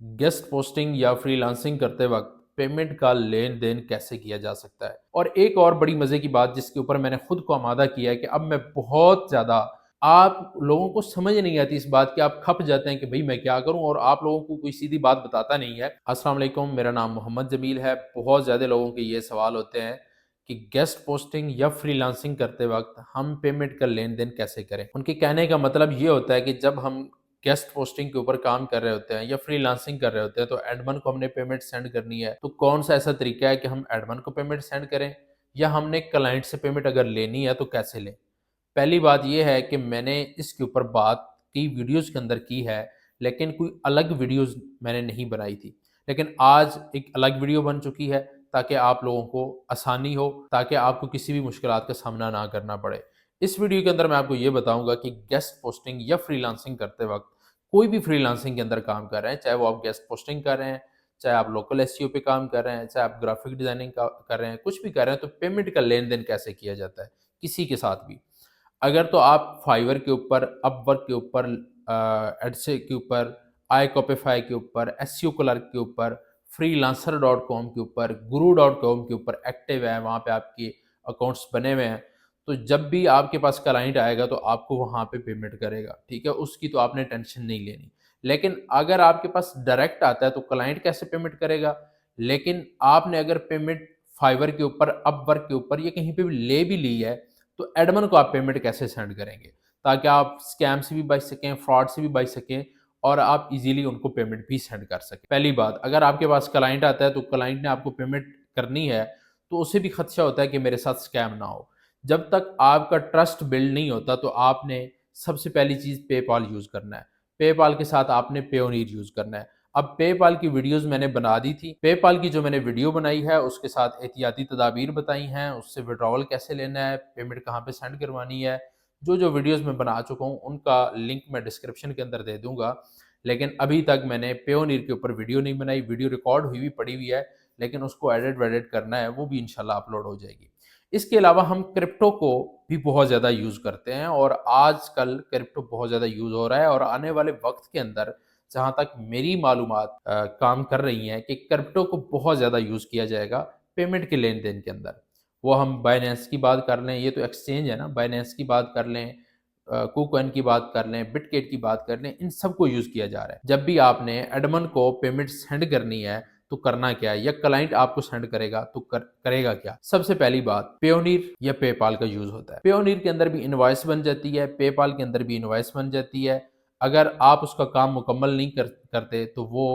Guest posting या freelancing करते वक्त पेमेंट का लेन देन कैसे किया जा सकता है। और एक और बड़ी मजे की बात जिसके ऊपर मैंने खुद को आमादा किया है कि अब मैं बहुत ज्यादा, आप लोगों को समझ नहीं आती इस बात की, आप खप जाते हैं कि भाई मैं क्या करूं, और आप लोगों को कोई सीधी बात बताता नहीं है। अस्सलाम वालेकुम, मेरा नाम मोहम्मद जमील है। बहुत ज्यादा लोगों के ये सवाल होते हैं कि गेस्ट पोस्टिंग या फ्रीलांसिंग करते वक्त हम पेमेंट का लेन देन कैसे करें। उनके कहने का मतलब ये होता है कि जब हम गेस्ट पोस्टिंग के ऊपर काम कर रहे होते हैं या फ्रीलांसिंग कर रहे होते हैं तो एडमन को हमने पेमेंट सेंड करनी है, तो कौन सा ऐसा तरीका है कि हम एडमन को पेमेंट सेंड करें, या हमने क्लाइंट से पेमेंट अगर लेनी है तो कैसे लें। पहली बात यह है कि मैंने इसके ऊपर बात कई वीडियोस के अंदर की है, लेकिन कोई अलग वीडियोस मैंने नहीं बनाई थी। लेकिन आज एक अलग वीडियो बन चुकी है ताकि आप लोगों को आसानी हो, ताकि आपको किसी भी मुश्किलात का सामना ना करना पड़े। इस वीडियो के अंदर मैं आपको ये बताऊंगा कि गेस्ट पोस्टिंग या फ्रीलांसिंग करते वक्त, कोई भी फ्रीलांसिंग के अंदर काम कर रहे हैं, चाहे वो आप गेस्ट पोस्टिंग कर रहे हैं, चाहे आप लोकल एसईओ पे काम कर रहे हैं, चाहे आप ग्राफिक डिजाइनिंग का कर रहे हैं, कुछ भी कर रहे हैं, तो पेमेंट का लेन देन कैसे किया जाता है किसी के साथ भी। अगर तो आप फाइवर के ऊपर, अपवर्क के ऊपर, एडसे के ऊपर, आई कॉपीफाई के ऊपर, एसईओ क्लर्क के ऊपर, फ्रीलांसर डॉट कॉम के ऊपर, गुरु डॉट कॉम के ऊपर एक्टिव है, वहाँ पे आपके अकाउंट्स बने हुए हैं, तो जब भी आपके पास क्लाइंट आएगा तो आपको वहाँ पे पेमेंट करेगा, ठीक है, उसकी तो आपने टेंशन नहीं लेनी। लेकिन अगर आपके पास डायरेक्ट आता है तो क्लाइंट कैसे पेमेंट करेगा। लेकिन आपने अगर पेमेंट फाइवर के ऊपर, अपवर्क के ऊपर, या कहीं पे भी ले भी ली है, तो एडमन को आप पेमेंट कैसे सेंड करेंगे ताकि आप स्कैम से भी बच सकें, फ्रॉड से भी बच सकें, और आप इजीली उनको पेमेंट भी सेंड कर सकें। पहली बात, अगर आपके पास क्लाइंट आता है तो क्लाइंट ने आपको पेमेंट करनी है, तो उसे भी खदशा होता है कि मेरे साथ स्कैम ना हो। जब तक आपका ट्रस्ट बिल्ड नहीं होता तो आपने सबसे पहली चीज़ पेपाल यूज़ करना है। पेपाल के साथ आपने पेयोनीर यूज़ करना है। अब पेपाल की वीडियोस मैंने बना दी थी, पेपाल की जो मैंने वीडियो बनाई है उसके साथ एहतियाती तदाबीर बताई हैं, उससे विड्रॉवल कैसे लेना है, पेमेंट कहाँ पे सेंड करवानी है, जो जो वीडियोस मैं बना चुका हूँ उनका लिंक मैं डिस्क्रिप्शन के अंदर दे दूंगा। लेकिन अभी तक मैंने पेयोनीर के ऊपर वीडियो नहीं बनाई, वीडियो रिकॉर्ड हुई भी पड़ी हुई है, लेकिन उसको एडिट वेडिट करना है, वो भी इंशाल्लाह अपलोड हो जाएगी। इसके अलावा हम क्रिप्टो को भी बहुत ज़्यादा यूज़ करते हैं, और आजकल क्रिप्टो बहुत ज़्यादा यूज़ हो रहा है, और आने वाले वक्त के अंदर जहाँ तक मेरी मालूमात काम कर रही हैं कि क्रिप्टो को बहुत ज़्यादा यूज़ किया जाएगा पेमेंट के लेन देन के अंदर। वो हम बाइनेंस की बात कर लें, ये तो एक्सचेंज है ना, बाइनेंस की बात कर लें, कुकॉइन की बात कर लें, बिटगेट की बात कर लें, इन सबको यूज़ किया जा रहा है। जब भी आपने एडमन को पेमेंट सेंड करनी है तो करना क्या है, या क्लाइंट आपको सेंड करेगा तो करेगा क्या। सबसे पहली बात, पेयोनीर या पेपाल का यूज होता है। पेयोनीर के अंदर भी इनवॉइस बन जाती है, पेपाल के अंदर भी इनवॉइस बन जाती है। अगर आप उसका काम मुकम्मल नहीं करते तो वो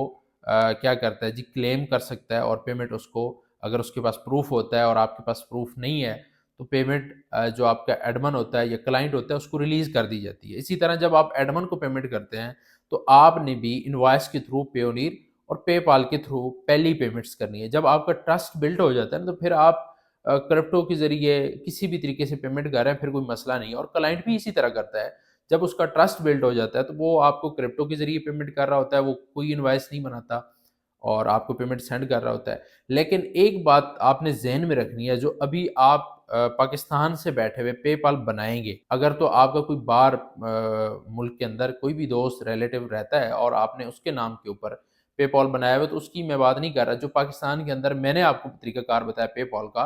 क्या करता है जी, क्लेम कर सकता है, और पेमेंट उसको, अगर उसके पास प्रूफ होता है और आपके पास प्रूफ नहीं है, तो पेमेंट जो आपका एडमन होता है या क्लाइंट होता है उसको रिलीज कर दी जाती है। इसी तरह जब आप एडमन को पेमेंट करते हैं तो आपने भी इनवॉइस के थ्रू पेयोनीर और पेपाल के थ्रू पहली पेमेंट्स करनी है। जब आपका ट्रस्ट बिल्ड हो जाता है ना, तो फिर आप क्रिप्टो के जरिए किसी भी तरीके से पेमेंट कर रहे हैं, फिर कोई मसला नहीं है। और क्लाइंट भी इसी तरह करता है, जब उसका ट्रस्ट बिल्ड हो जाता है तो वो आपको क्रिप्टो के जरिए पेमेंट कर रहा होता है, वो कोई इनवॉइस नहीं बनाता और आपको पेमेंट सेंड कर रहा होता है। लेकिन एक बात आपने जहन में रखनी है, जो अभी आप पाकिस्तान से बैठे हुए पेपाल बनाएंगे, अगर तो आपका कोई बाहर मुल्क के अंदर कोई भी दोस्त रिलेटिव रहता है और आपने उसके नाम के ऊपर पेपाल बनाया हुआ, तो उसकी मैं बात नहीं कर रहा, जो पाकिस्तान के अंदर मैंने आपको तरीकाकार बताया पेपाल का,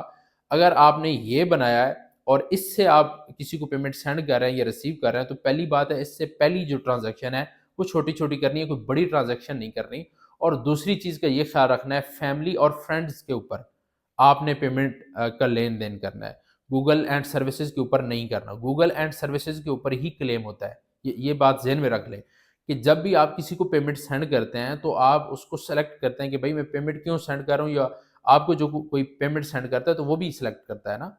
अगर आपने ये बनाया है और इससे आप किसी को पेमेंट सेंड कर रहे हैं या रिसीव कर रहे हैं, तो पहली बात है, इससे पहली जो ट्रांजैक्शन है वो छोटी छोटी करनी है, कोई बड़ी ट्रांजैक्शन नहीं करनी। और दूसरी चीज़ का ये ख्याल रखना है, फैमिली और फ्रेंड्स के ऊपर आपने पेमेंट का लेन देन करना है, गूगल एंड सर्विसेज के ऊपर नहीं करना। गूगल एंड सर्विसेज के ऊपर ही क्लेम होता है, ये बात जहन में रख लें कि जब भी आप किसी को पेमेंट सेंड करते हैं तो आप उसको सेलेक्ट करते हैं कि भाई मैं पेमेंट क्यों सेंड कर रहा हूँ, या आपको जो कोई पेमेंट सेंड करता है तो वो भी सिलेक्ट करता है ना।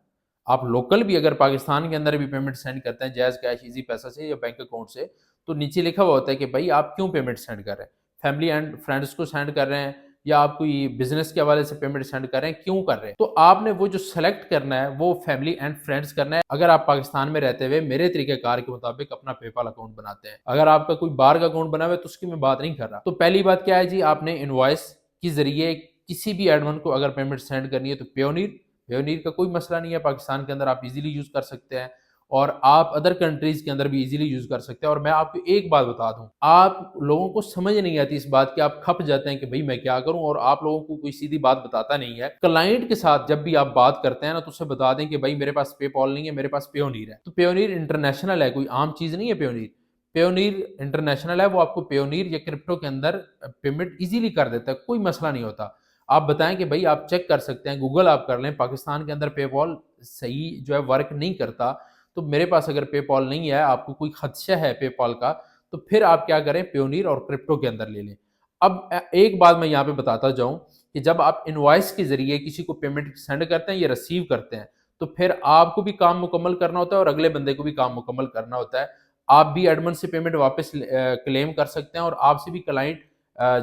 आप लोकल भी अगर पाकिस्तान के अंदर भी पेमेंट सेंड करते हैं जैज़ कैश, इजी पैसा से या बैंक अकाउंट से, तो नीचे लिखा हुआ होता है कि भाई आप क्यों पेमेंट सेंड कर रहे हैं, फैमिली एंड फ्रेंड्स को सेंड कर रहे हैं, या आप कोई बिजनेस के हवाले से पेमेंट सेंड कर रहे हैं, क्यों कर रहे हैं। तो आपने वो जो सेलेक्ट करना है वो फैमिली एंड फ्रेंड्स करना है। अगर आप पाकिस्तान में रहते हुए मेरे तरीकेकार के मुताबिक अपना पेपाल अकाउंट बनाते हैं, अगर आपका कोई बाहर का अकाउंट बना हुआ है तो उसकी मैं बात नहीं कर रहा। तो पहली बात क्या है जी, आपने इनवॉइस के जरिए किसी भी एडमन को अगर पेमेंट सेंड करनी है तो पेयोनीर, पेयोनीर का कोई मसला नहीं है, पाकिस्तान के अंदर आप इजीली यूज कर सकते हैं। اور آپ ادر کنٹریز کے اندر بھی ایزیلی یوز کر سکتے ہیں۔ اور میں آپ کو ایک بات بتا دوں، آپ لوگوں کو سمجھ نہیں آتی اس بات کی، آپ کھپ جاتے ہیں کہ بھئی میں کیا کروں، اور آپ لوگوں کو کوئی سیدھی بات بتاتا نہیں ہے۔ کلائنٹ کے ساتھ جب بھی آپ بات کرتے ہیں نا، تو اسے بتا دیں کہ بھئی میرے پاس پے پال نہیں ہے، میرے پاس پیونیر ہے۔ تو پیونیر انٹرنیشنل ہے، کوئی عام چیز نہیں ہے پیونیر۔ پیونیر انٹرنیشنل ہے، وہ آپ کو پیونیر یا کرپٹو کے اندر پیمنٹ ایزیلی کر دیتا ہے، کوئی مسئلہ نہیں ہوتا۔ آپ بتائیں کہ بھئی آپ چیک کر سکتے ہیں، گوگل آپ کر لیں، پاکستان کے اندر پے پال صحیح جو ہے ورک نہیں کرتا، تو میرے پاس اگر پے پال نہیں ہے، آپ کو کوئی خدشہ ہے پے پال کا، تو پھر آپ کیا کریں، پیونیر اور کرپٹو کے اندر لے لیں۔ اب ایک بات میں یہاں پہ بتاتا جاؤں کہ جب آپ انوائس کے ذریعے کسی کو پیمنٹ سینڈ کرتے ہیں یا ریسیو کرتے ہیں، تو پھر آپ کو بھی کام مکمل کرنا ہوتا ہے اور اگلے بندے کو بھی کام مکمل کرنا ہوتا ہے۔ آپ بھی ایڈمن سے پیمنٹ واپس کلیم کر سکتے ہیں، اور آپ سے بھی کلائنٹ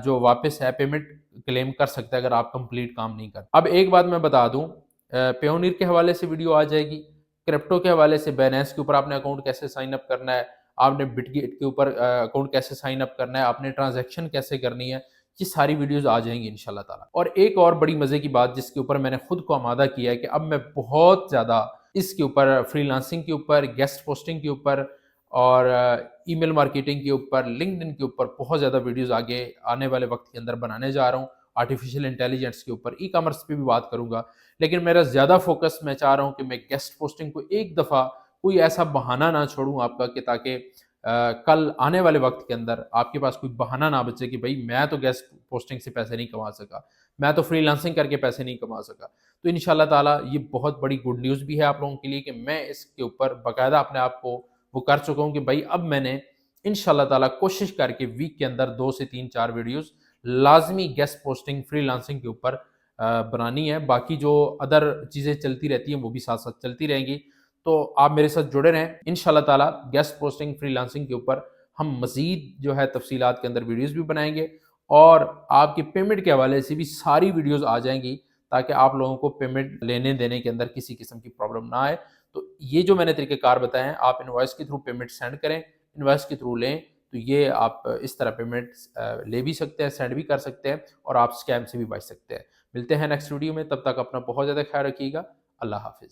جو واپس ہے پیمنٹ کلیم کر سکتا ہے اگر آپ کمپلیٹ کام نہیں کرتے۔ اب ایک بات میں بتا دوں، پیونیر کے حوالے سے ویڈیو آ جائے گی، کرپٹو کے حوالے سے بیننس کے اوپر آپ نے اکاؤنٹ کیسے سائن اپ کرنا ہے، آپ نے بٹ گیٹ کے اوپر اکاؤنٹ کیسے سائن اپ کرنا ہے، آپ نے ٹرانزیکشن کیسے کرنی ہے، یہ ساری ویڈیوز آ جائیں گی انشاءاللہ تعالی۔ اور ایک اور بڑی مزے کی بات جس کے اوپر میں نے خود کو آمادہ کیا ہے کہ اب میں بہت زیادہ اس کے اوپر، فری لانسنگ کے اوپر، گیسٹ پوسٹنگ کے اوپر، اور ای میل مارکیٹنگ کے اوپر، لنکڈ ان کے اوپر بہت زیادہ ویڈیوز آگے آنے والے وقت کے اندر بنانے جا رہا ہوں۔ آرٹیفیشل انٹیلیجنس کے اوپر، ای کامرس پہ بھی بات کروں گا، لیکن میرا زیادہ فوکس میں چاہ رہا ہوں کہ میں گیسٹ پوسٹنگ کو ایک دفعہ کوئی ایسا بہانہ نہ چھوڑوں آپ کا، کہ تاکہ کل آنے والے وقت کے اندر آپ کے پاس کوئی بہانہ نہ بچے کہ بھئی میں تو گیسٹ پوسٹنگ سے پیسے نہیں کما سکا، میں تو فری لانسنگ کر کے پیسے نہیں کما سکا۔ تو انشاءاللہ تعالیٰ یہ بہت بڑی گڈ نیوز بھی ہے آپ لوگوں کے لیے کہ میں اس کے اوپر باقاعدہ اپنے آپ کو وہ کر چکا ہوں کہ بھائی اب میں نے انشاءاللہ تعالیٰ کوشش کر کے ویک کے اندر 2 سے 3-4 ویڈیوز لازمی گیسٹ پوسٹنگ فری لانسنگ کے اوپر بنانی ہے۔ باقی جو ادر چیزیں چلتی رہتی ہیں وہ بھی ساتھ ساتھ چلتی رہیں گی، تو آپ میرے ساتھ جڑے رہیں۔ انشاءاللہ تعالیٰ گیسٹ پوسٹنگ فری لانسنگ کے اوپر ہم مزید جو ہے تفصیلات کے اندر ویڈیوز بھی بنائیں گے، اور آپ کے پیمنٹ کے حوالے سے بھی ساری ویڈیوز آ جائیں گی، تاکہ آپ لوگوں کو پیمنٹ لینے دینے کے اندر کسی قسم کی پرابلم نہ آئے۔ تو یہ جو میں نے طریقہ کار بتائے ہیں، آپ انوائس کے تھرو پیمنٹ سینڈ کریں، انوائس کے تھرو لیں، تو یہ آپ اس طرح پیمنٹ لے بھی سکتے ہیں، سینڈ بھی کر سکتے ہیں، اور آپ اسکیم سے بھی بچ سکتے ہیں۔ ملتے ہیں نیکسٹ ویڈیو میں، تب تک اپنا بہت زیادہ خیال رکھیے گا۔ اللہ حافظ۔